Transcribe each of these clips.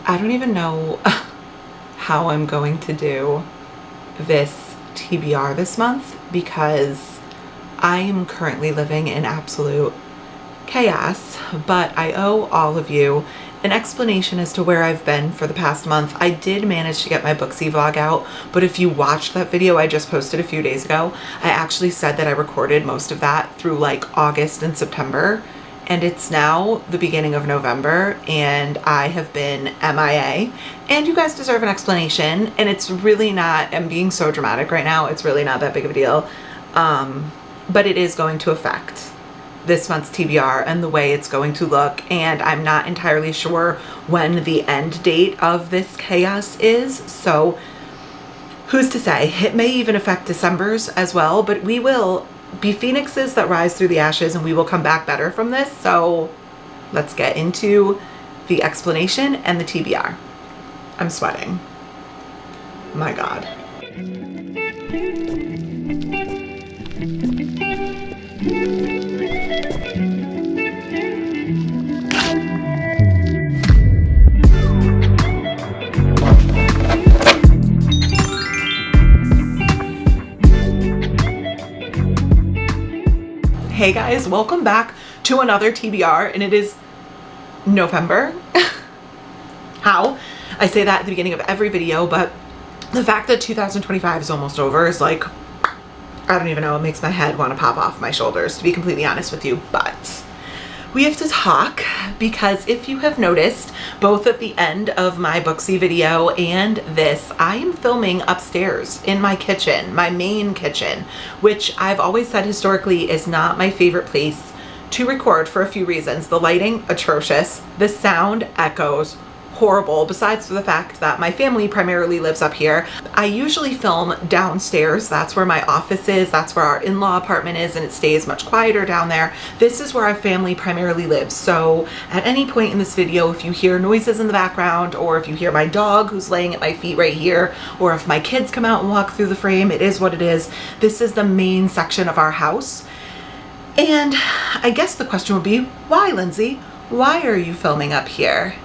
I don't even know how I'm going to do this TBR this month because I am currently living in absolute chaos, but I owe all of you an explanation as to where I've been for the past month. I did manage to get my Booksy vlog out, but if you watched that video I just posted a few days ago, I actually said that I recorded most of that through like August and September, and it's now the beginning of November and I have been MIA, and you guys deserve an explanation. And it's really not, I'm being so dramatic right now, it's really not that big of a deal, but it is going to affect this month's TBR and the way it's going to look, and I'm not entirely sure when the end date of this chaos is, so who's to say? It may even affect December's as well, but we will be phoenixes that rise through the ashes and we will come back better from this. So let's get into the explanation and the TBR. I'm sweating. My God. Hey guys, welcome back to another TBR, and it is November. How? I say that at the beginning of every video, but the fact that 2025 is almost over is like, I don't even know, it makes my head want to pop off my shoulders, to be completely honest with you. But we have to talk because if you have noticed, both at the end of my Booksy video and this, I am filming upstairs in my kitchen, my main kitchen, which I've always said historically is not my favorite place to record for a few reasons. The lighting, atrocious. The sound echoes, horrible, besides for the fact that my family primarily lives up here. I usually film downstairs. That's where my office is. That's where our in-law apartment is, and it stays much quieter down there. This is where our family primarily lives. So at any point in this video, if you hear noises in the background, or if you hear my dog who's laying at my feet right here, or if my kids come out and walk through the frame, it is what it is. This is the main section of our house. And I guess the question would be, why, Lindsay? Why are you filming up here?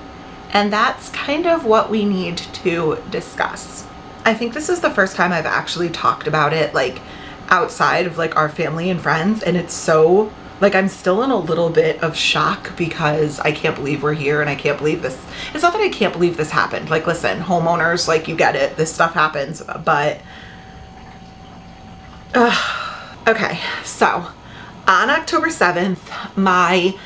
And that's kind of what we need to discuss. I think this is the first time I've actually talked about it like outside of like our family and friends, and it's so like I'm still in a little bit of shock because I can't believe we're here and I can't believe this. It's not that I can't believe this happened. Like, listen, homeowners, like, you get it, this stuff happens, but okay, so on October 7th, my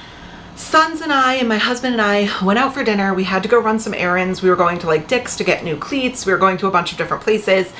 sons and I and my husband and I went out for dinner. We had to go run some errands. We were going to like Dick's to get new cleats. We were going to a bunch of different places,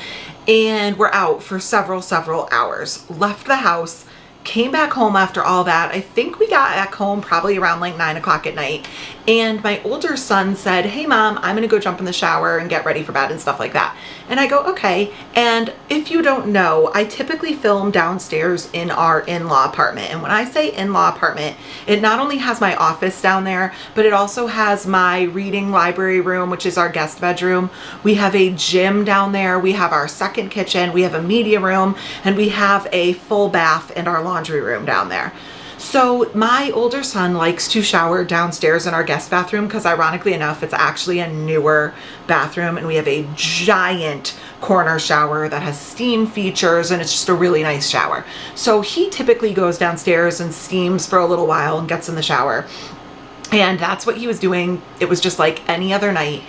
and we're out for several hours. Left the house, came back home after all that. I think we got back home probably around like 9 o'clock at night. And my older son said, "Hey mom, I'm gonna go jump in the shower and get ready for bed and stuff like that." And I go, okay. And if you don't know, I typically film downstairs in our in-law apartment. And when I say in-law apartment, it not only has my office down there, but it also has my reading library room, which is our guest bedroom. We have a gym down there. We have our second kitchen. We have a media room, and we have a full bath and our laundry room down there. So my older son likes to shower downstairs in our guest bathroom because, ironically enough, it's actually a newer bathroom, and we have a giant corner shower that has steam features, and it's just a really nice shower. So he typically goes downstairs and steams for a little while and gets in the shower. And that's what he was doing. It was just like any other night.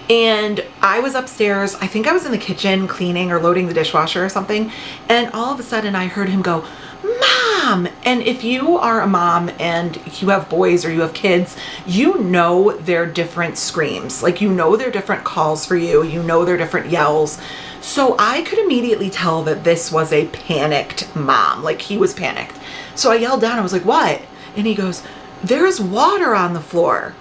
And I was upstairs, I think I was in the kitchen cleaning or loading the dishwasher or something, and all of a sudden I heard him go, "Mom!" And if you are a mom and you have boys or you have kids, you know their different screams. Like, you know their different calls for you, you know their different yells. So I could immediately tell that this was a panicked mom. Like, he was panicked. So I yelled down, I was like, "What?" And he goes, "There's water on the floor."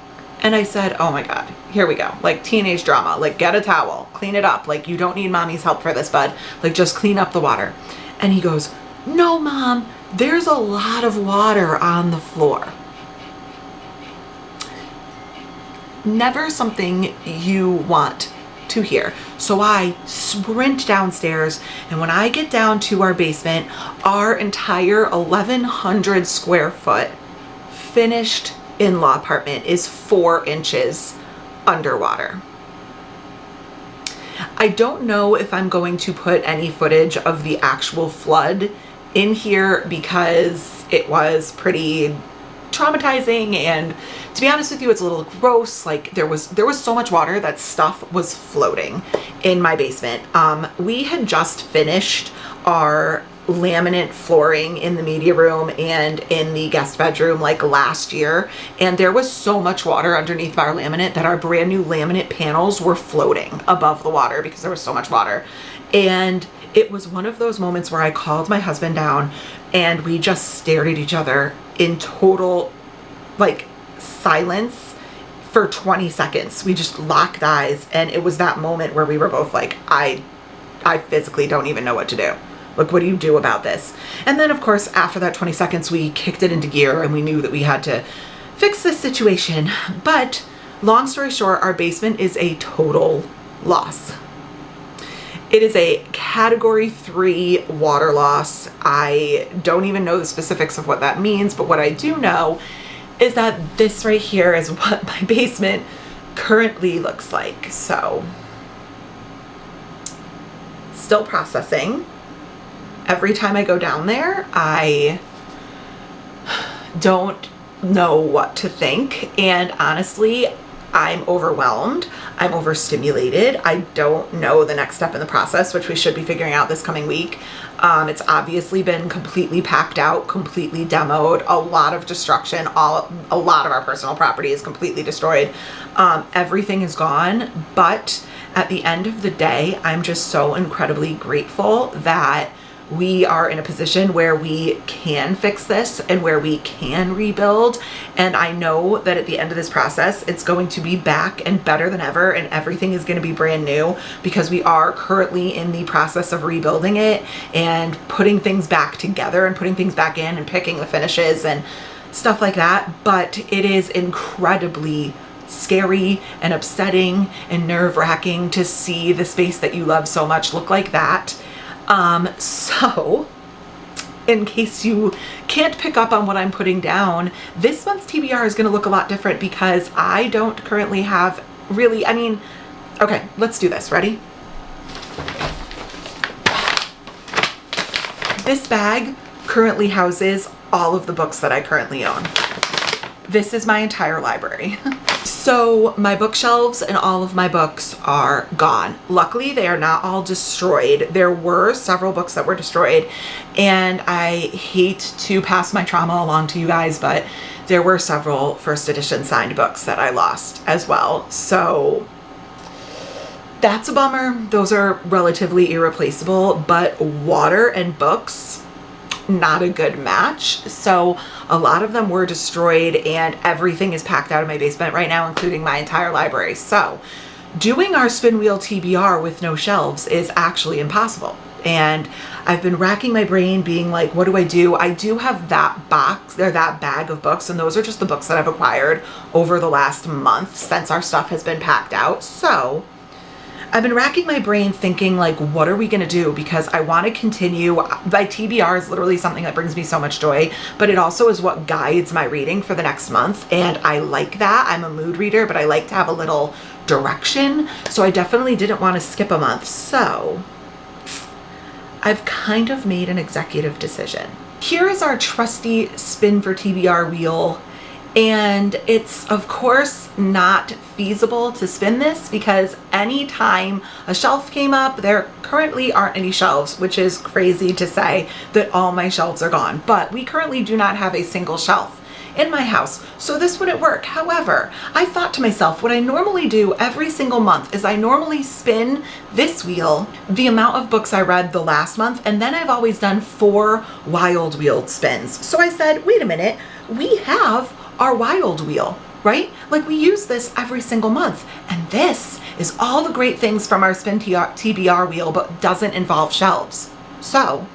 And I said, oh my God, here we go. Like, teenage drama, like, get a towel, clean it up. Like, you don't need mommy's help for this, bud. Like, just clean up the water. And he goes, "No, Mom, there's a lot of water on the floor." Never something you want to hear. So I sprint downstairs, and when I get down to our basement, our entire 1,100 square foot finished in-law apartment is 4 inches underwater. I don't know if I'm going to put any footage of the actual flood in here because it was pretty traumatizing, and to be honest with you, it's a little gross. Like there was so much water that stuff was floating in my basement. We had just finished our laminate flooring in the media room and in the guest bedroom like last year, and there was so much water underneath our laminate that our brand new laminate panels were floating above the water because there was so much water. And it was one of those moments where I called my husband down and we just stared at each other in total like silence for 20 seconds. We just locked eyes, and it was that moment where we were both like, I physically don't even know what to do. Like, what do you do about this? And then of course, after that 20 seconds, we kicked it into gear and we knew that we had to fix this situation. But long story short, our basement is a total loss. It is a category 3 water loss. I don't even know the specifics of what that means, but what I do know is that this right here is what my basement currently looks like. So, still processing. Every time I go down there, I don't know what to think, and honestly, I'm overwhelmed. I'm overstimulated. I don't know the next step in the process, which we should be figuring out this coming week. It's obviously been completely packed out, completely demoed, a lot of destruction. A lot of our personal property is completely destroyed. Everything is gone, but at the end of the day, I'm just so incredibly grateful that we are in a position where we can fix this and where we can rebuild. And I know that at the end of this process, it's going to be back and better than ever, and everything is going to be brand new because we are currently in the process of rebuilding it and putting things back together and putting things back in and picking the finishes and stuff like that. But it is incredibly scary and upsetting and nerve-wracking to see the space that you love so much look like that. So in case you can't pick up on what I'm putting down, this month's TBR is going to look a lot different because I don't currently have really, okay, let's do this. Ready? This bag currently houses all of the books that I currently own. This is my entire library. So my bookshelves and all of my books are gone. Luckily, they are not all destroyed. There were several books that were destroyed, and I hate to pass my trauma along to you guys, but there were several first edition signed books that I lost as well. So that's a bummer. Those are relatively irreplaceable, but water and books, not a good match. So a lot of them were destroyed, and everything is packed out of my basement right now, including my entire library. So doing our spinwheel TBR with no shelves is actually impossible. And I've been racking my brain being like, what do? I do have that box or that bag of books, and those are just the books that I've acquired over the last month since our stuff has been packed out. So I've been racking my brain thinking like, what are we going to do? Because I want to continue. My TBR is literally something that brings me so much joy, but it also is what guides my reading for the next month. And I like that. I'm a mood reader, but I like to have a little direction. So I definitely didn't want to skip a month. So I've kind of made an executive decision. Here is our trusty spin for TBR wheel. And it's of course not feasible to spin this because anytime a shelf came up, there currently aren't any shelves, which is crazy to say that all my shelves are gone. But we currently do not have a single shelf in my house, so this wouldn't work. However, I thought to myself, what I normally do every single month is I normally spin this wheel the amount of books I read the last month, and then I've always done 4 wild wheel spins. So I said, wait a minute, we have our wild wheel, right? Like we use this every single month, and this is all the great things from our spin TBR wheel, but doesn't involve shelves. So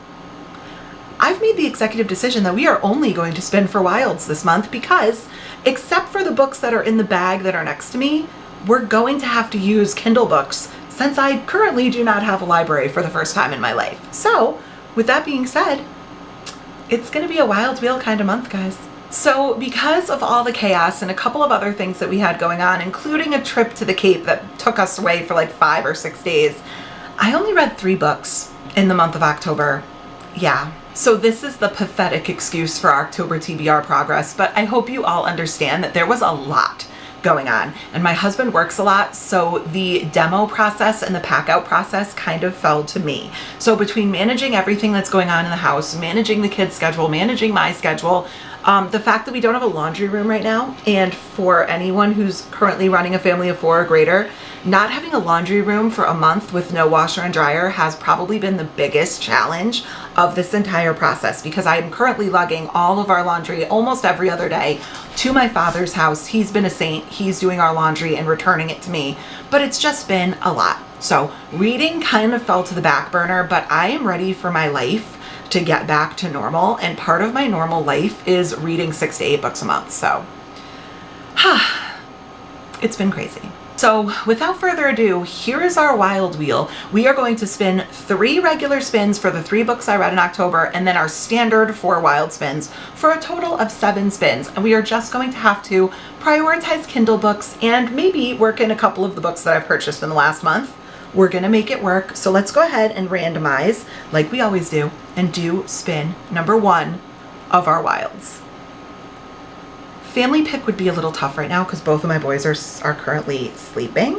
I've made the executive decision that we are only going to spin for wilds this month because except for the books that are in the bag that are next to me, we're going to have to use Kindle books since I currently do not have a library for the first time in my life. So with that being said, it's going to be a wild wheel kind of month, guys. So because of all the chaos and a couple of other things that we had going on, including a trip to the Cape that took us away for like 5 or 6 days, I only read 3 books in the month of October. Yeah. So this is the pathetic excuse for October TBR progress, but I hope you all understand that there was a lot going on, and my husband works a lot, so the demo process and the pack out process kind of fell to me. So between managing everything that's going on in the house, managing the kids' schedule, managing my schedule, the fact that we don't have a laundry room right now, and for anyone who's currently running a family of 4 or greater, not having a laundry room for a month with no washer and dryer has probably been the biggest challenge of this entire process, because I am currently lugging all of our laundry almost every other day to my father's house. He's been a saint. He's doing our laundry and returning it to me, but it's just been a lot. So reading kind of fell to the back burner, but I am ready for my life to get back to normal, and part of my normal life is reading 6 to 8 books a month. So it's been crazy. So without further ado, here is our wild wheel. We are going to spin 3 regular spins for the 3 books I read in October, and then our standard 4 wild spins for a total of 7 spins. And we are just going to have to prioritize Kindle books and maybe work in a couple of the books that I've purchased in the last month. We're gonna make it work. So let's go ahead and randomize like we always do and do spin number 1 of our wilds. Family pick would be a little tough right now because both of my boys are currently sleeping.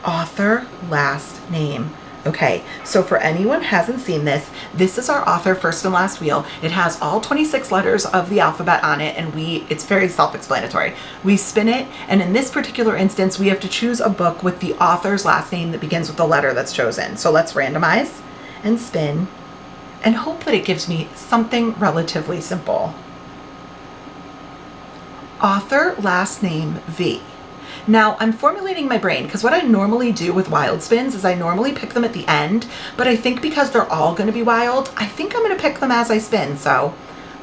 Author last name. Okay, so for anyone who hasn't seen this, this is our author first and last wheel. It has all 26 letters of the alphabet on it, and it's very self-explanatory. We spin it, and in this particular instance, we have to choose a book with the author's last name that begins with the letter that's chosen. So let's randomize and spin and hope that it gives me something relatively simple. Author last name V. Now I'm formulating my brain, because what I normally do with wild spins is I normally pick them at the end, but I think because they're all going to be wild, I think I'm going to pick them as I spin. So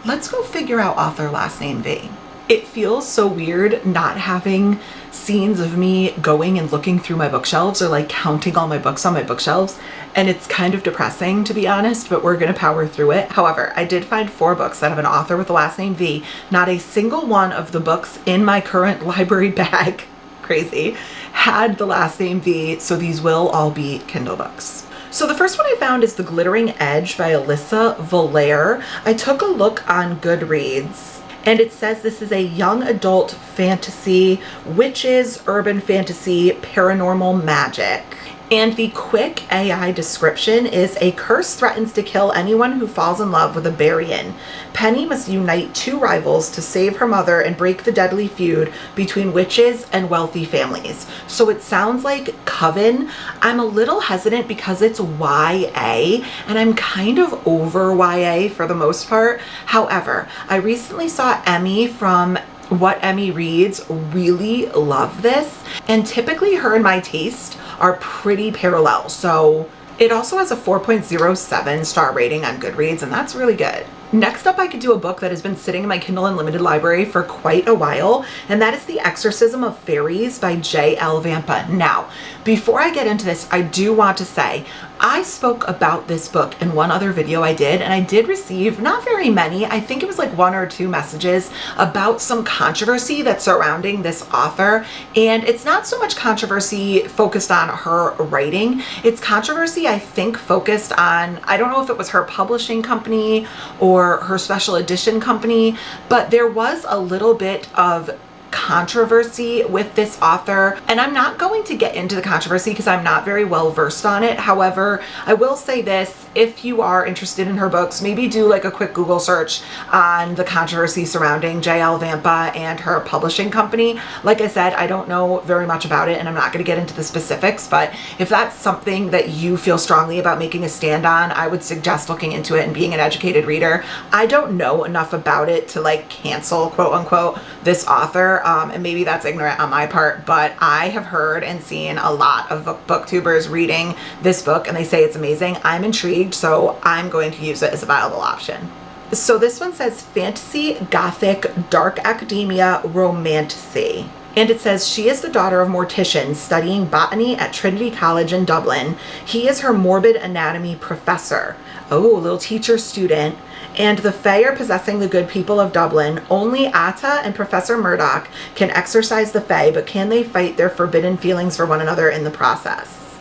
let's go figure out author last name V. It feels so weird not having scenes of me going and looking through my bookshelves or like counting all my books on my bookshelves. And it's kind of depressing, to be honest, but we're going to power through it. However, I did find 4 books that have an author with the last name V. Not a single one of the books in my current library bag, crazy, had the last name V, so these will all be Kindle books. So the first one I found is The Glittering Edge by Alyssa Valaire. I took a look on Goodreads, and it says this is a young adult fantasy, witches, urban fantasy, paranormal magic. And the quick AI description is: a curse threatens to kill anyone who falls in love with a Barian. Penny must unite 2 rivals to save her mother and break the deadly feud between witches and wealthy families. So it sounds like Coven. I'm a little hesitant because it's YA, and I'm kind of over YA for the most part. However, I recently saw Emmy from What Emmy Reads really love this, and typically her and my taste are pretty parallel. So it also has a 4.07 star rating on Goodreads, and that's really good. Next up, I could do a book that has been sitting in my Kindle Unlimited library for quite a while, and that is The Exorcism of Fairies by J.L. Vampa. Now, before I get into this, I do want to say, I spoke about this book in one other video I did, and I did receive not very many, I think it was like 1 or 2 messages about some controversy that's surrounding this author. And it's not so much controversy focused on her writing, it's controversy I think focused on, I don't know if it was her publishing company or her special edition company, but there was a little bit of controversy with this author, and I'm not going to get into the controversy because I'm not very well versed on it. However, I will say this: if you are interested in her books, maybe do like a quick Google search on the controversy surrounding J.L. Vampa and her publishing company. Like I said, I don't know very much about it, and I'm not going to get into the specifics, but if that's something that you feel strongly about making a stand on, I would suggest looking into it and being an educated reader. I don't know enough about it to like cancel, quote unquote, this author. And maybe that's ignorant on my part, but I have heard and seen a lot of booktubers reading this book, and they say it's amazing. I'm intrigued, so I'm going to use it as a viable option. So this one says fantasy, gothic, dark academia, romantasy. And it says she is the daughter of morticians studying botany at Trinity College in Dublin. He is her morbid anatomy professor. Oh, little teacher student. And the Fae are possessing the good people of Dublin. Only Atta and Professor Murdoch can exorcise the Fae, but can they fight their forbidden feelings for one another in the process?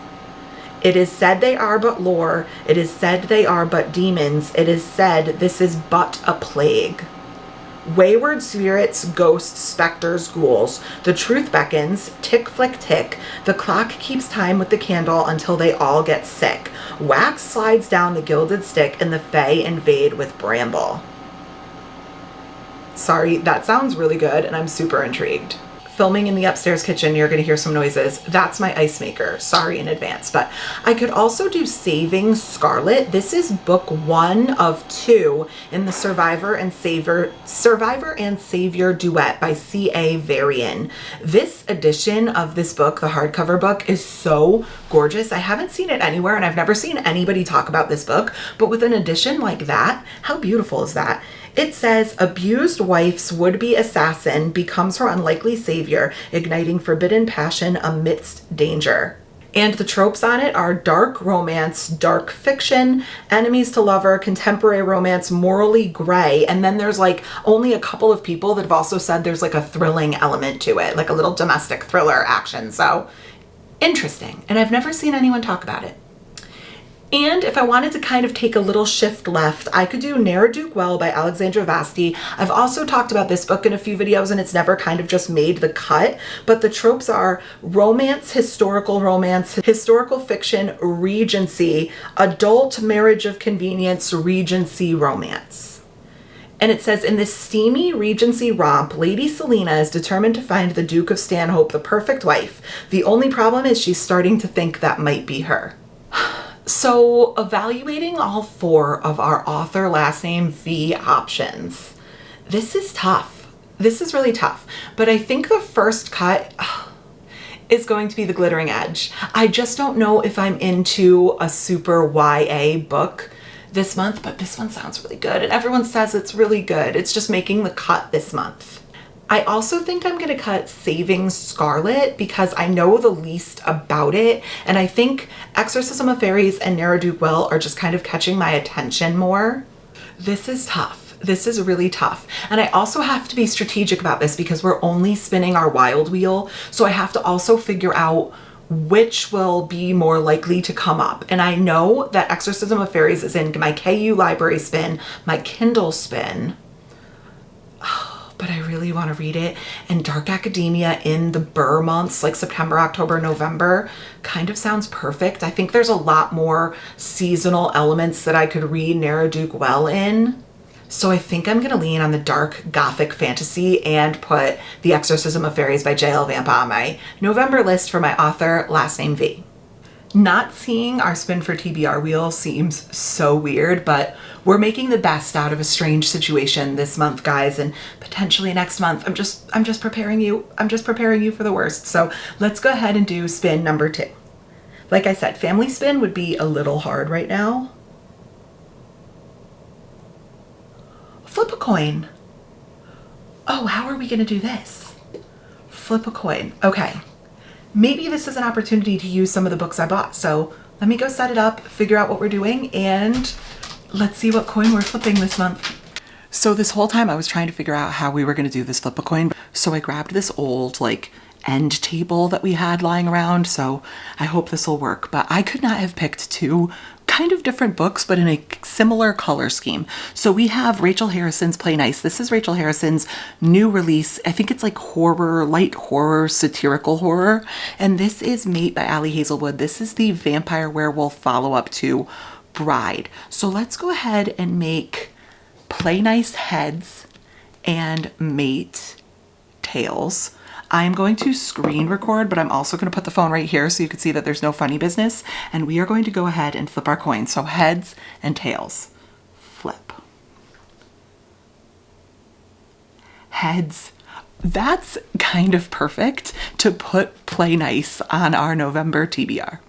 It is said they are but lore. It is said they are but demons. It is said this is but a plague. Wayward spirits, ghosts, specters, ghouls. The truth beckons, tick flick tick. The clock keeps time with the candle until they all get sick. Wax slides down the gilded stick and the Fae invade with bramble. Sorry, that sounds really good and I'm super intrigued. Filming in the upstairs kitchen, you're going to hear some noises. That's my ice maker. Sorry in advance. But I could also do Saving Scarlet. This is book 1 of 2 in the Survivor and Savior duet by C.A. Varian. This edition of this book, the hardcover book, is so gorgeous. I haven't seen it anywhere and I've never seen anybody talk about this book, but with an edition like that, how beautiful is that? It says, abused wife's would-be assassin becomes her unlikely savior, igniting forbidden passion amidst danger. And the tropes on it are dark romance, dark fiction, enemies to lover, contemporary romance, morally gray. And then there's like only a couple of people that have also said there's like a thrilling element to it, like a little domestic thriller action. So interesting. And I've never seen anyone talk about it. And if I wanted to kind of take a little shift left, I could do Ne'er-Do-Well by Alexandra Vasti. I've also talked about this book in a few videos and it's never kind of just made the cut, but the tropes are romance, historical fiction, Regency, adult marriage of convenience, Regency romance. And it says, in this steamy Regency romp, Lady Selina is determined to find the Duke of Stanhope the perfect wife. The only problem is she's starting to think that might be her. So evaluating all 4 of our author last name V options, this is tough. This is really tough. But I think the first cut is going to be The Glittering Edge. I just don't know if I'm into a super YA book this month, but this one sounds really good. And everyone says it's really good. It's just making the cut this month. I also think I'm going to cut Saving Scarlet because I know the least about it. And I think Exorcism of Fairies and Ne'er-Do-Well are just kind of catching my attention more. This is tough. This is really tough. And I also have to be strategic about this because we're only spinning our wild wheel. So I have to also figure out which will be more likely to come up. And I know that Exorcism of Fairies is in my KU library spin, my Kindle spin. But I really want to read it. And Dark Academia in the Burr months, like September, October, November, kind of sounds perfect. I think there's a lot more seasonal elements that I could read Ne'er-Do-Well in. So I think I'm going to lean on the dark gothic fantasy and put The Exorcism of Fairies by J.L. Vampa on my November list for my author last name V. Not seeing our spin for TBR wheel seems so weird, but we're making the best out of a strange situation this month, guys, and potentially next month. I'm just preparing you. I'm just preparing you for the worst. So let's go ahead and do spin number 2. Like I said, family spin would be a little hard right now. Flip a coin. Oh, how are we going to do this? Flip a coin. Okay. Maybe this is an opportunity to use some of the books I bought. So let me go set it up, figure out what we're doing, and let's see what coin we're flipping this month. So this whole time I was trying to figure out how we were going to do this flip a coin. So I grabbed this old like end table that we had lying around. So I hope this will work. But I could not have picked 2 kind of different books, but in a similar color scheme. So we have Rachel Harrison's Play Nice. This is Rachel Harrison's new release. I think it's like horror, light horror, satirical horror. And this is Mate by Ali Hazelwood. This is the vampire werewolf follow-up to Bride. So let's go ahead and make Play Nice heads and Mate tails. I'm going to screen record, but I'm also going to put the phone right here so you can see that there's no funny business. And we are going to go ahead and flip our coins. So heads and tails. Flip. Heads. That's kind of perfect to put Play Nice on our November TBR.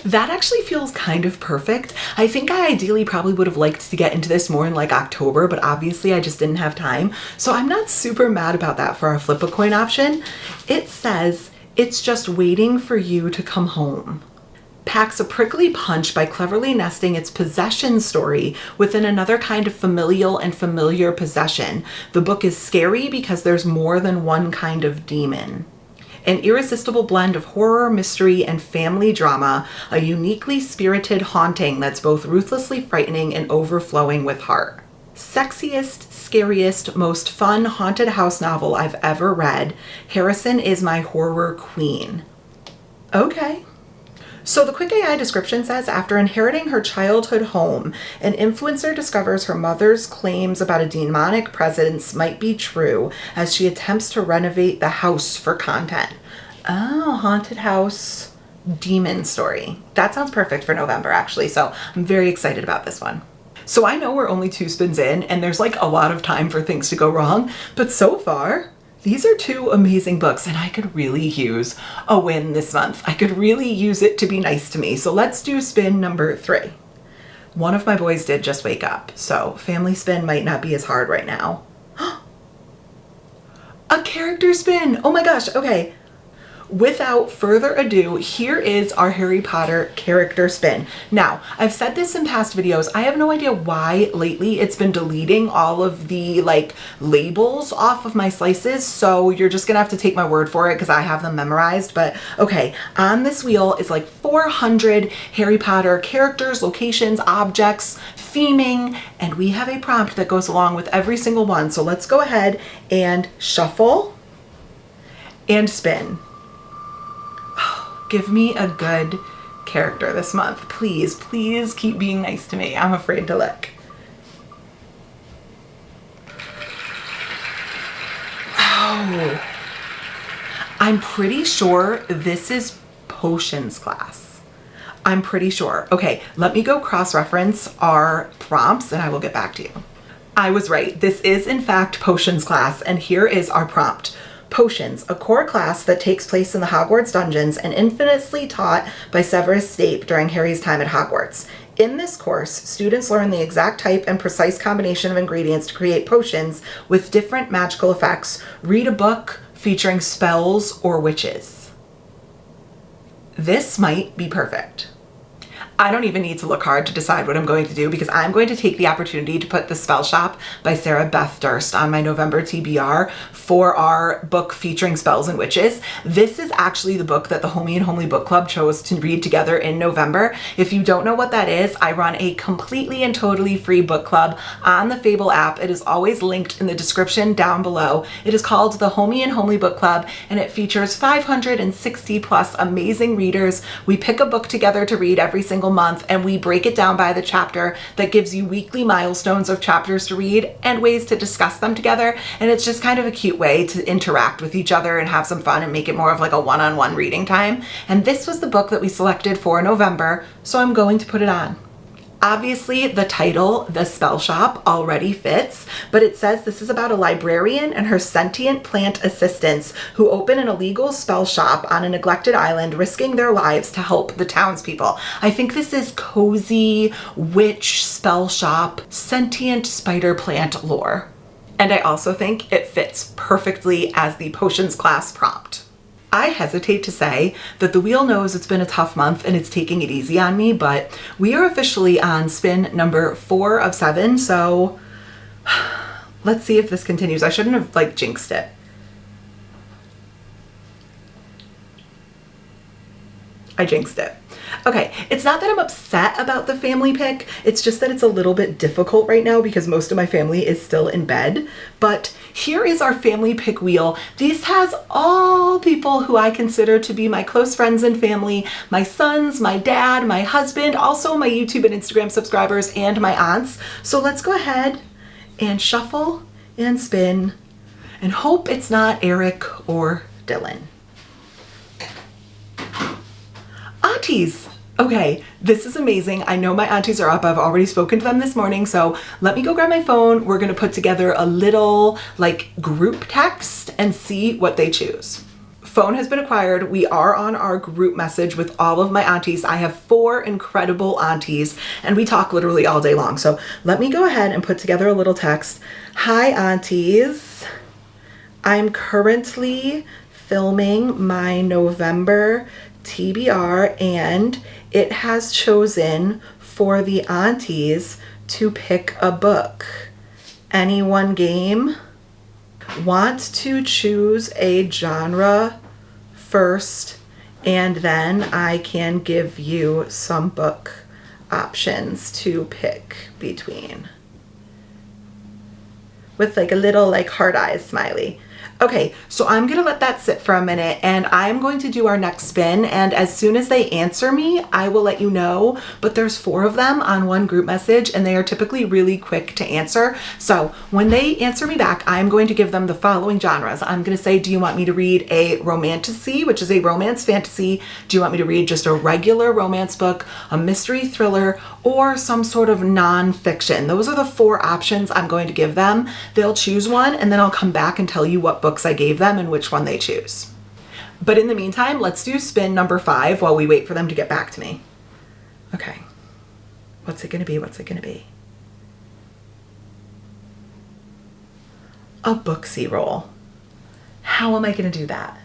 That actually feels kind of perfect. I think I ideally probably would have liked to get into this more in like October, but obviously I just didn't have time. So I'm not super mad about that for our flip a coin option. It says, it's just waiting for you to come home. packs a prickly punch by cleverly nesting its possession story within another kind of familial and familiar possession. The book is scary because there's more than one kind of demon. An irresistible blend of horror, mystery, and family drama, a uniquely spirited haunting that's both ruthlessly frightening and overflowing with heart. Sexiest, scariest, most fun haunted house novel I've ever read. Harrison is my horror queen. Okay. So the quick AI description says, after inheriting her childhood home, an influencer discovers her mother's claims about a demonic presence might be true as she attempts to renovate the house for content. Oh, haunted house demon story. That sounds perfect for November, actually. So I'm very excited about this one. So I know we're only 2 spins in and there's like a lot of time for things to go wrong, but so far, these are 2 amazing books and I could really use a win this month. I could really use it to be nice to me. So let's do spin number 3. One of my boys did just wake up, so family spin might not be as hard right now. A character spin! Oh my gosh, okay. Without further ado, here is our Harry Potter character spin. Now, I've said this in past videos, I have no idea why lately it's been deleting all of the like labels off of my slices, so you're just gonna have to take my word for it because I have them memorized. But okay, on this wheel is like 400 Harry Potter characters, locations, objects, theming, and we have a prompt that goes along with every single one. So let's go ahead and shuffle and spin. Give me a good character this month. Please, please keep being nice to me. I'm afraid to look. Oh, I'm pretty sure this is potions class. I'm pretty sure. Okay, let me go cross-reference our prompts and I will get back to you. I was right. This is in fact potions class, and here is our prompt. Potions, a core class that takes place in the Hogwarts dungeons and infamously taught by Severus Snape during Harry's time at Hogwarts. In this course, students learn the exact type and precise combination of ingredients to create potions with different magical effects. Read a book featuring spells or witches. This might be perfect. I don't even need to look hard to decide what I'm going to do because I'm going to take the opportunity to put The Spell Shop by Sarah Beth Durst on my November TBR for our book featuring spells and witches. This is actually the book that the Homey and Homely Book Club chose to read together in November. If you don't know what that is, I run a completely and totally free book club on the Fable app. It is always linked in the description down below. It is called the Homey and Homely Book Club and it features 560 plus amazing readers. We pick a book together to read every single month and we break it down by the chapter that gives you weekly milestones of chapters to read and ways to discuss them together, and it's just kind of a cute way to interact with each other and have some fun and make it more of like a one-on-one reading time. And this was the book that we selected for November, so I'm going to put it on. Obviously, the title, The Spell Shop, already fits, but it says this is about a librarian and her sentient plant assistants who open an illegal spell shop on a neglected island, risking their lives to help the townspeople. I think this is cozy witch spell shop, sentient spider plant lore. And I also think it fits perfectly as the potions class prompt. I hesitate to say that the wheel knows it's been a tough month and it's taking it easy on me, but we are officially on spin number 4 of 7, so let's see if this continues. I shouldn't have like jinxed it. I jinxed it. Okay, it's not that I'm upset about the family pick, it's just that it's a little bit difficult right now because most of my family is still in bed. But here is our family pick wheel. This has all people who I consider to be my close friends and family, my sons, my dad, my husband, also my YouTube and Instagram subscribers, and my aunts. So let's go ahead and shuffle and spin and hope it's not Eric or Dylan. Aunties. Okay, this is amazing. I know my aunties are up. I've already spoken to them this morning, so let me go grab my phone. We're gonna put together a little like group text and see what they choose. Phone has been acquired. We are on our group message with all of my aunties. I have 4 incredible aunties and we talk literally all day long. So let me go ahead and put together a little text. Hi aunties, I'm currently filming my November TBR, and it has chosen for the aunties to pick a book. Any one game? Want to choose a genre first, and then I can give you some book options to pick between. With like a little like heart eyes smiley. Okay, so I'm gonna let that sit for a minute and I'm going to do our next spin, and as soon as they answer me, I will let you know, but there's 4 of them on one group message and they are typically really quick to answer. So when they answer me back, I'm going to give them the following genres. I'm gonna say, do you want me to read a romantasy, which is a romance fantasy? Do you want me to read just a regular romance book, a mystery thriller, or some sort of non-fiction? Those are the 4 options I'm going to give them. They'll choose one and then I'll come back and tell you what books I gave them and which one they choose. But in the meantime, let's do spin number 5 while we wait for them to get back to me. Okay. What's it gonna be? What's it gonna be? A booksy roll. How am I gonna do that?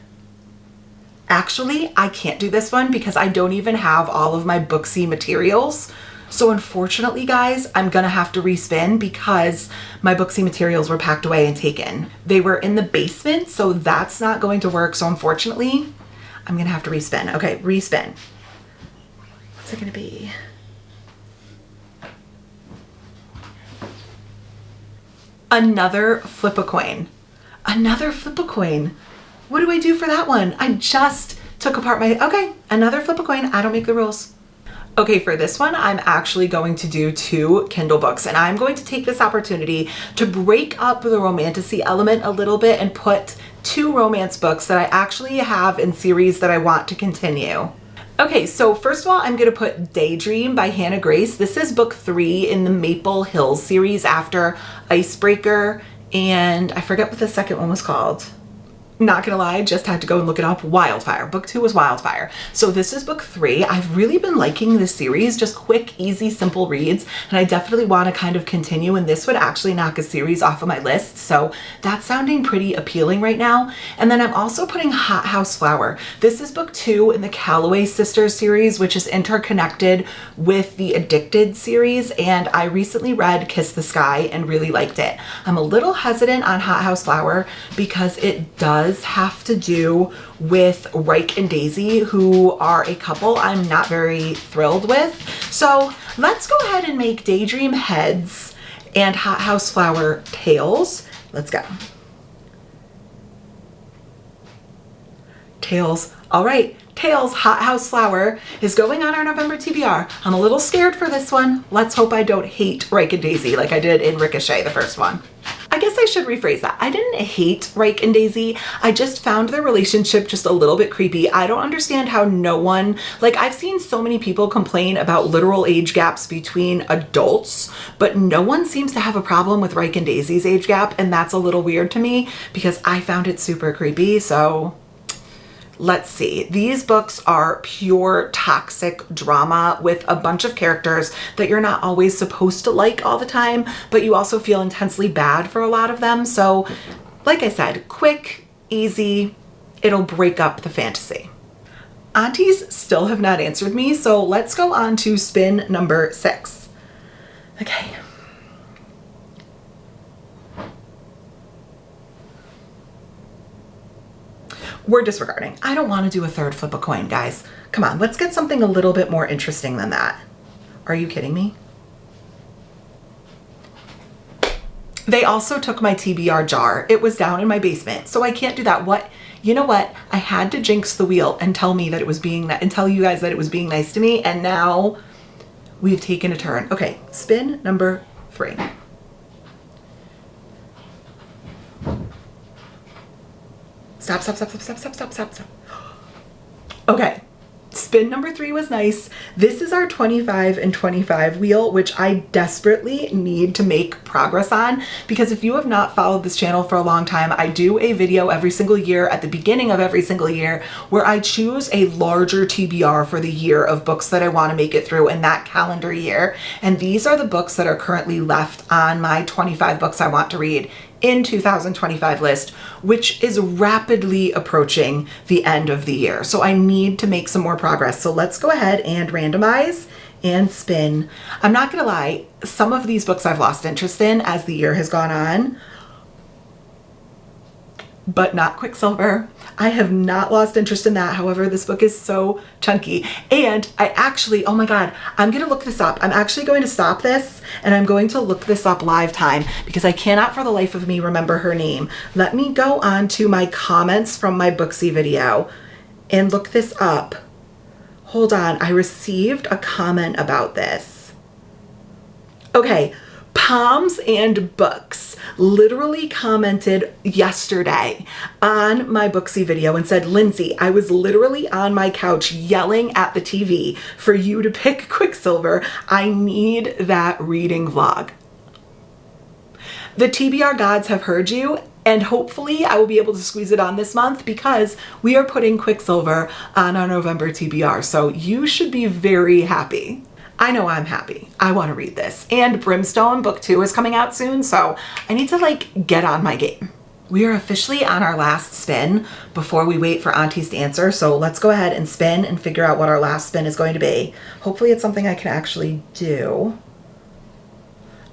Actually, I can't do this one because I don't even have all of my booksy materials. So unfortunately, guys, I'm gonna have to respin because my booksy materials were packed away and taken. They were in the basement, so that's not going to work. So unfortunately, I'm gonna have to respin. Okay, respin. What's it gonna be? Another flip a coin. Another flip a coin. What do I do for that one? I just took apart my, okay, another flip a coin. I don't make the rules. Okay, for this one, I'm actually going to do 2 Kindle books, and I'm going to take this opportunity to break up the romantasy element a little bit and put 2 romance books that I actually have in series that I want to continue. Okay, so first of all, I'm gonna put Daydream by Hannah Grace. This is book 3 in the Maple Hills series after Icebreaker, and I forget what the second one was called. Not gonna lie, just had to go and look it up. Wildfire. Book 2 was Wildfire. So this is book 3. I've really been liking this series, just quick, easy, simple reads, and I definitely want to kind of continue, and this would actually knock a series off of my list, so that's sounding pretty appealing right now. And then I'm also putting Hot House Flower. This is book 2 in the Calloway Sisters series, which is interconnected with the Addicted series, and I recently read Kiss the Sky and really liked it. I'm a little hesitant on Hot House Flower because it does have to do with Reich and Daisy, who are a couple I'm not very thrilled with. So let's go ahead and make Daydream heads and Hot House Flower tails. Let's go. Tails. All right. Tails, Hot House Flower is going on our November TBR. I'm a little scared for this one. Let's hope I don't hate Reich and Daisy like I did in Ricochet, the first one. I guess I should rephrase that. I didn't hate Reich and Daisy. I just found their relationship just a little bit creepy. I don't understand how no one, like I've seen so many people complain about literal age gaps between adults, but no one seems to have a problem with Reich and Daisy's age gap, and that's a little weird to me because I found it super creepy. So let's see. These books are pure toxic drama with a bunch of characters that you're not always supposed to like all the time, but you also feel intensely bad for a lot of them. So like I said, quick, easy, it'll break up the fantasy. Aunties still have not answered me, so let's go on to spin number 6. Okay. We're disregarding. I don't want to do a third flip a coin, guys. Come on, let's get something a little bit more interesting than that. Are you kidding me? They also took my TBR jar. It was down in my basement, so I can't do that. What? You know what? I had to jinx the wheel and tell me that it was being and tell you guys that it was being nice to me, and now we've taken a turn. Okay, spin number 3. Stop, stop, stop, stop, stop, stop, stop, stop, stop. Okay, spin number 3 was nice. This is our 25 and 25 wheel, which I desperately need to make progress on, because if you have not followed this channel for a long time, I do a video every single year at the beginning of every single year where I choose a larger TBR for the year of books that I want to make it through in that calendar year. And these are the books that are currently left on my 25 books I want to read in 2025 list, which is rapidly approaching the end of the year. So I need to make some more progress. So let's go ahead and randomize and spin. I'm not gonna lie, some of these books I've lost interest in as the year has gone on, but not Quicksilver. I have not lost interest in that. However, this book is so chunky. And I actually, oh my God, I'm gonna look this up. I'm actually going to stop this and I'm going to look this up live time because I cannot for the life of me remember her name. Let me go on to my comments from my Booksy video and look this up. Hold on, I received a comment about this. Okay, Palms and Books literally commented yesterday on my Booksy video and said, Lindsay, I was literally on my couch yelling at the TV for you to pick Quicksilver. I need that reading vlog. The TBR gods have heard you, and hopefully I will be able to squeeze it on this month because we are putting Quicksilver on our November TBR. So you should be very happy. I know I'm happy. I want to read this. And Brimstone book 2 is coming out soon, so I need to like get on my game. We are officially on our last spin before we wait for aunties to answer. So let's go ahead and spin and figure out what our last spin is going to be. Hopefully it's something I can actually do.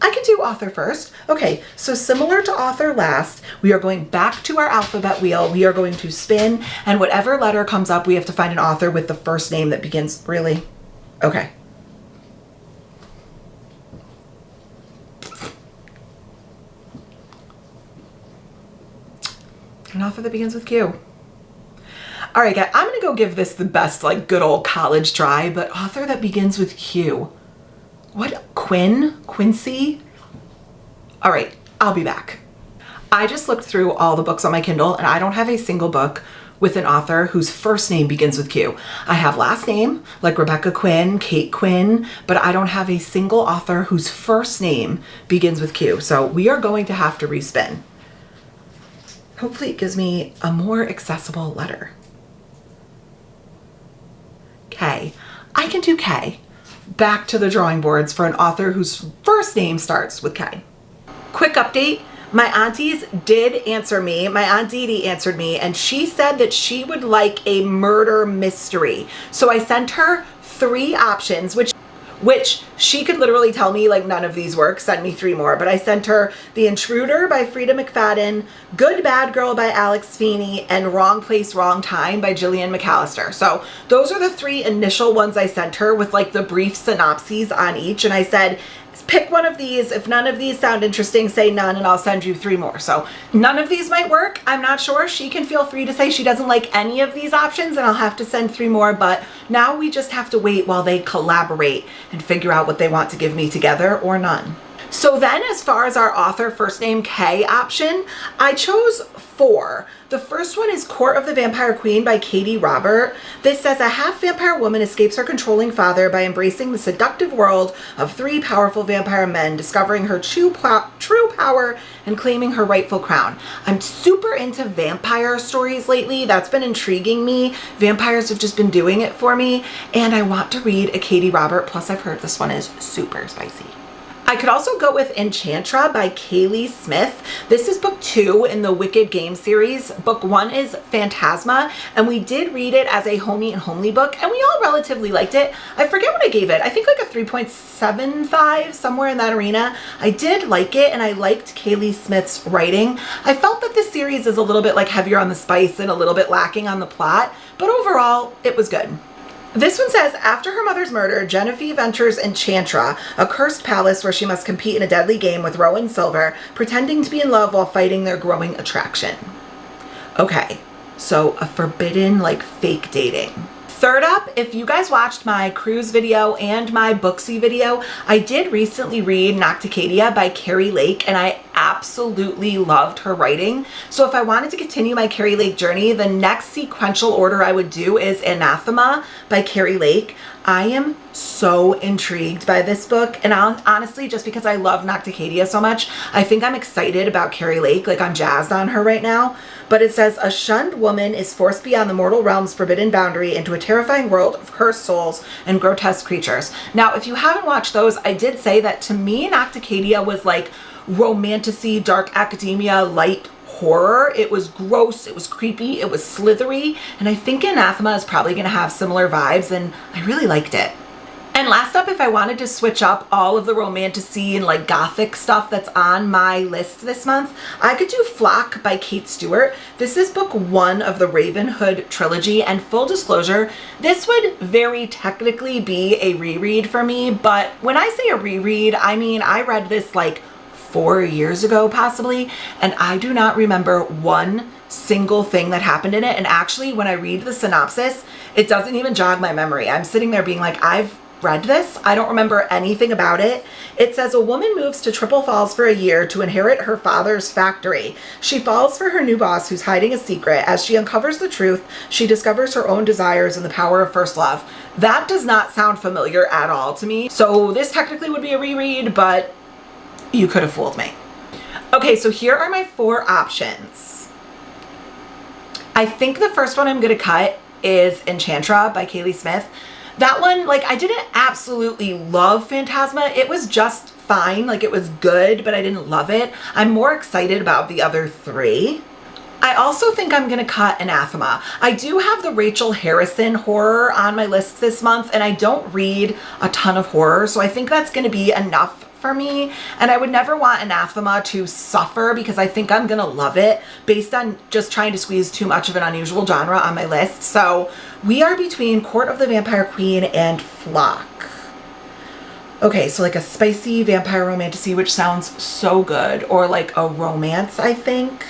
I can do author first. Okay, so similar to author last, we are going back to our alphabet wheel. We are going to spin, and whatever letter comes up, we have to find an author with the first name that begins, really? Okay. An author that begins with Q. All right, guys, I'm gonna go give this the best, like, good old college try, but author that begins with Q. What, Quinn? Quincy? All right, I'll be back. I just looked through all the books on my Kindle and I don't have a single book with an author whose first name begins with Q. I have last name, like Rebecca Quinn, Kate Quinn, but I don't have a single author whose first name begins with Q. So we are going to have to respin. Hopefully it gives me a more accessible letter. K. I can do K. Back to the drawing boards for an author whose first name starts with K. Quick update. My aunties did answer me. My Aunt Dee Dee answered me and she said that she would like a murder mystery. So I sent her 3 options, which she could literally tell me like none of these work, send me 3 more, but I sent her The Intruder by Frida McFadden, Good Bad Girl by Alex Feeney, and Wrong Place, Wrong Time by Gillian McAllister. So those are the 3 initial ones I sent her with like the brief synopses on each, and I said, pick one of these. If none of these sound interesting, say none and I'll send you 3 more. So none of these might work. I'm not sure. She can feel free to say she doesn't like any of these options and I'll have to send 3 more. But now we just have to wait while they collaborate and figure out what they want to give me together or none. So then as far as our author first name K option, I chose 4. The first one is Court of the Vampire Queen by Katie Robert. This says a half-vampire woman escapes her controlling father by embracing the seductive world of 3 powerful vampire men, discovering her true power and claiming her rightful crown. I'm super into vampire stories lately. That's been intriguing me. Vampires have just been doing it for me, and I want to read a Katie Robert, plus I've heard this one is super spicy. I could also go with Enchantra by Kaylee Smith. This is book 2 in the Wicked Game series. Book 1 is Phantasma, and we did read it as a homey and homely book, and we all relatively liked it. I forget what I gave it. I think like a 3.75, somewhere in that arena. I did like it, and I liked Kaylee Smith's writing. I felt that this series is a little bit like heavier on the spice and a little bit lacking on the plot, but overall, it was good. This one says, after her mother's murder, Genevieve enters Enchantra, a cursed palace where she must compete in a deadly game with Rowan Silver, pretending to be in love while fighting their growing attraction. Okay, so a forbidden, like, fake dating. Third up, if you guys watched my cruise video and my Booksy video, I did recently read Nocticadia by Carrie Lake, and I absolutely loved her writing. So if I wanted to continue my Carrie Lake journey, the next sequential order I would do is Anathema by Carrie Lake. I am so intrigued by this book, and honestly, just because I love Nocticadia so much, I think I'm excited about Carrie Lake, like I'm jazzed on her right now. But it says, a shunned woman is forced beyond the mortal realm's forbidden boundary into a terrifying world of cursed souls and grotesque creatures. Now, if you haven't watched those, I did say that to me, Nocticadia was like romantasy, dark academia, light horror. It was gross, it was creepy, it was slithery, and I think Anathema is probably going to have similar vibes, and I really liked it. And last up, if I wanted to switch up all of the romantasy and like gothic stuff that's on my list this month, I could do Flock by Kate Stewart. This is book 1 of the Ravenhood trilogy, and full disclosure, this would very technically be a reread for me, but when I say a reread, I mean I read this like 4 years ago possibly, and I do not remember one single thing that happened in it. And actually, when I read the synopsis, it doesn't even jog my memory. I'm sitting there being like, I've read this, I don't remember anything about it. It says a woman moves to Triple Falls for a year to inherit her father's factory. She falls for her new boss who's hiding a secret. As she uncovers the truth, she discovers her own desires and the power of first love. That does not sound familiar at all to me. So this technically would be a reread, but you could have fooled me. Okay, so here are my 4 options. I think the first one I'm gonna cut is Enchantra by Kaylee Smith. That one, like, I didn't absolutely love Phantasma. It was just fine, like it was good, but I didn't love it. I'm more excited about the other 3. I also think I'm gonna cut Anathema. I do have the Rachel Harrison horror on my list this month, and I don't read a ton of horror, so I think that's gonna be enough for me. And I would never want Anathema to suffer because I think I'm gonna love it based on just trying to squeeze too much of an unusual genre on my list. So we are between Court of the Vampire Queen and Flock. Okay, so like a spicy vampire romantasy, which sounds so good, or like a romance, I think.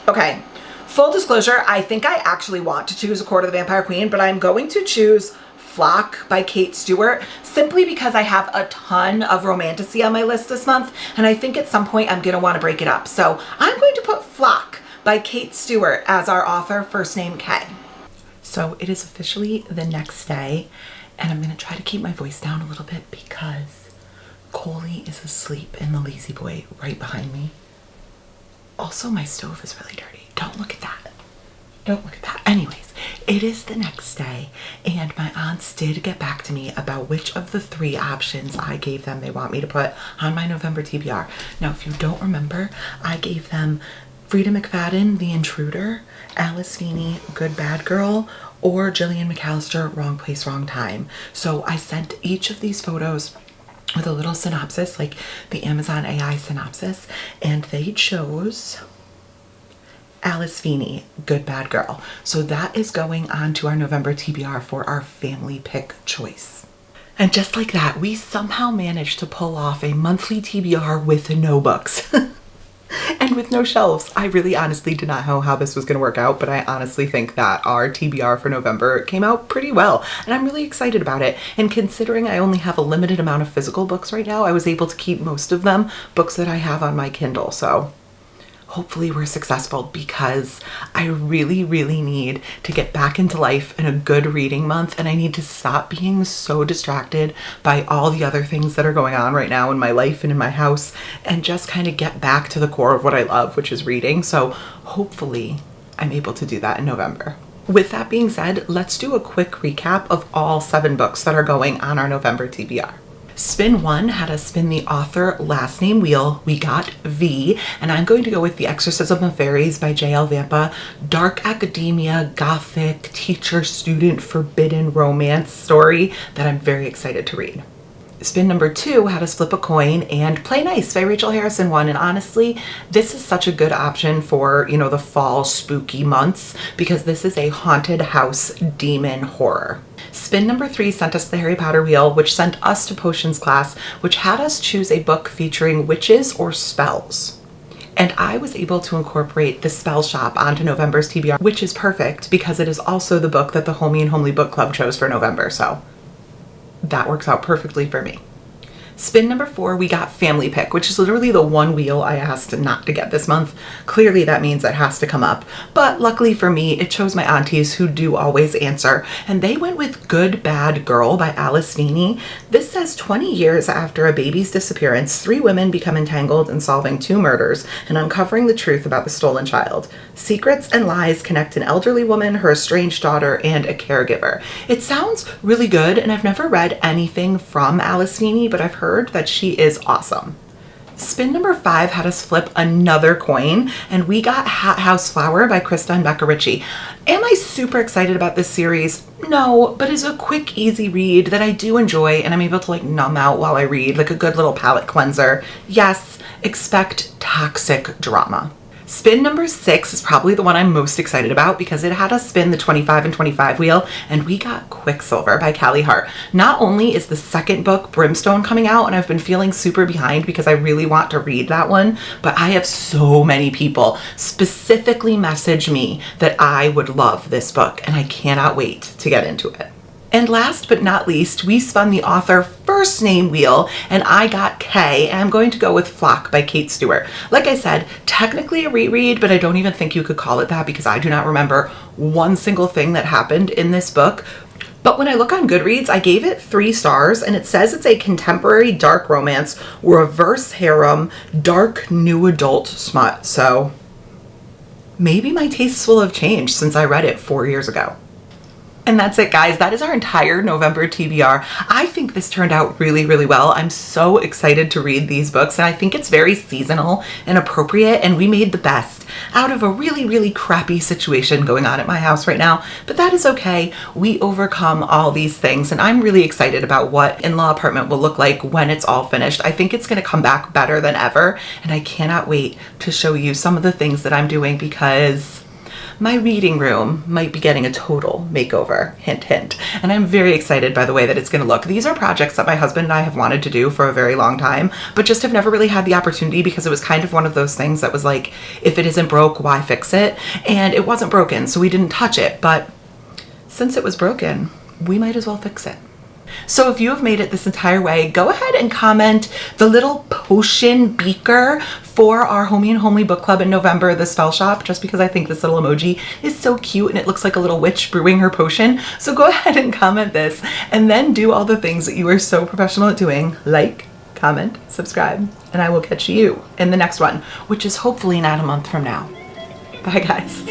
Okay, full disclosure, I think I actually want to choose A Court of the Vampire Queen, but I'm going to choose Flock by Kate Stewart simply because I have a ton of romantasy on my list this month, and I think at some point I'm gonna want to break it up. So I'm going to put Flock by Kate Stewart as our author, first name K. So it is officially the next day, and I'm gonna try to keep my voice down a little bit because Coley is asleep in the lazy boy right behind me. Also, my stove is really dirty. Don't look at that. Don't look at that. Anyways, it is the next day, and my aunts did get back to me about which of the 3 options I gave them they want me to put on my November TBR. Now, if you don't remember, I gave them Frida McFadden, The Intruder, Alice Feeney, Good Bad Girl, or Gillian McAllister, Wrong Place, Wrong Time. So I sent each of these photos with a little synopsis, like the Amazon AI synopsis, and they chose Alice Feeney, Good Bad Girl. So that is going on to our November TBR for our family pick choice. And just like that, we somehow managed to pull off a monthly TBR with no books. And with no shelves. I really honestly did not know how this was going to work out, but I honestly think that our TBR for November came out pretty well, and I'm really excited about it. And considering I only have a limited amount of physical books right now, I was able to keep most of them, books that I have on my Kindle. So hopefully we're successful because I really, really need to get back into life in a good reading month, and I need to stop being so distracted by all the other things that are going on right now in my life and in my house, and just kind of get back to the core of what I love, which is reading. So hopefully I'm able to do that in November. With that being said, let's do a quick recap of all 7 books that are going on our November TBR. Spin 1 had us spin the author last name wheel. We got V, and I'm going to go with The Exorcism of Fairies by J.L. Vampa. Dark academia, gothic, teacher-student, forbidden romance story that I'm very excited to read. Spin number 2 had us flip a coin, and Play Nice by Rachel Harrison won. And honestly, this is such a good option for, you know, the fall spooky months, because this is a haunted house demon horror. Spin number 3 sent us the Harry Potter wheel, which sent us to potions class, which had us choose a book featuring witches or spells. And I was able to incorporate the spell shop onto November's TBR, which is perfect because it is also the book that the Homey and Homely book club chose for November. So that works out perfectly for me. Spin number 4, we got Family Pick, which is literally the one wheel I asked not to get this month. Clearly that means it has to come up, but luckily for me, it chose my aunties who do always answer, and they went with Good Bad Girl by Alice Feeney. This says 20 years after a baby's disappearance, 3 women become entangled in solving 2 murders and uncovering the truth about the stolen child. Secrets and lies connect an elderly woman, her estranged daughter, and a caregiver. It sounds really good, and I've never read anything from Alice Feeney, but I've heard heard that she is awesome. Spin number 5 had us flip another coin, and we got Hat House Flower by Krista and Becca Ritchie. Am I super excited about this series? No, but it's a quick, easy read that I do enjoy, and I'm able to like numb out while I read, like a good little palate cleanser. Yes, expect toxic drama. Spin number 6 is probably the one I'm most excited about because it had us spin the 25 and 25 wheel, and we got Quicksilver by Callie Hart. Not only is the second book, Brimstone, coming out, and I've been feeling super behind because I really want to read that one, but I have so many people specifically message me that I would love this book, and I cannot wait to get into it. And last but not least, we spun the author first name wheel, and I got Kay, and I'm going to go with Flock by Kate Stewart. Like I said, technically a reread, but I don't even think you could call it that because I do not remember one single thing that happened in this book. But when I look on Goodreads, I gave it 3 stars, and it says it's a contemporary dark romance, reverse harem, dark new adult smut. So maybe my tastes will have changed since I read it 4 years ago. And that's it, guys. That is our entire November TBR. I think this turned out really, really well. I'm so excited to read these books, and I think it's very seasonal and appropriate, and we made the best out of a really, really crappy situation going on at my house right now. But that is okay. We overcome all these things, and I'm really excited about what in-law apartment will look like when it's all finished. I think it's going to come back better than ever, and I cannot wait to show you some of the things that I'm doing because my reading room might be getting a total makeover, hint, hint. And I'm very excited by the way that it's going to look. These are projects that my husband and I have wanted to do for a very long time, but just have never really had the opportunity because it was kind of one of those things that was like, if it isn't broke, why fix it? And it wasn't broken, so we didn't touch it. But since it was broken, we might as well fix it. So if you have made it this entire way, go ahead and comment the little potion beaker for our Homey and Homely book club in November, the spell shop, just because I think this little emoji is so cute and it looks like a little witch brewing her potion. So go ahead and comment this and then do all the things that you are so professional at doing, like, comment, subscribe, and I will catch you in the next one, which is hopefully not a month from now. Bye, guys.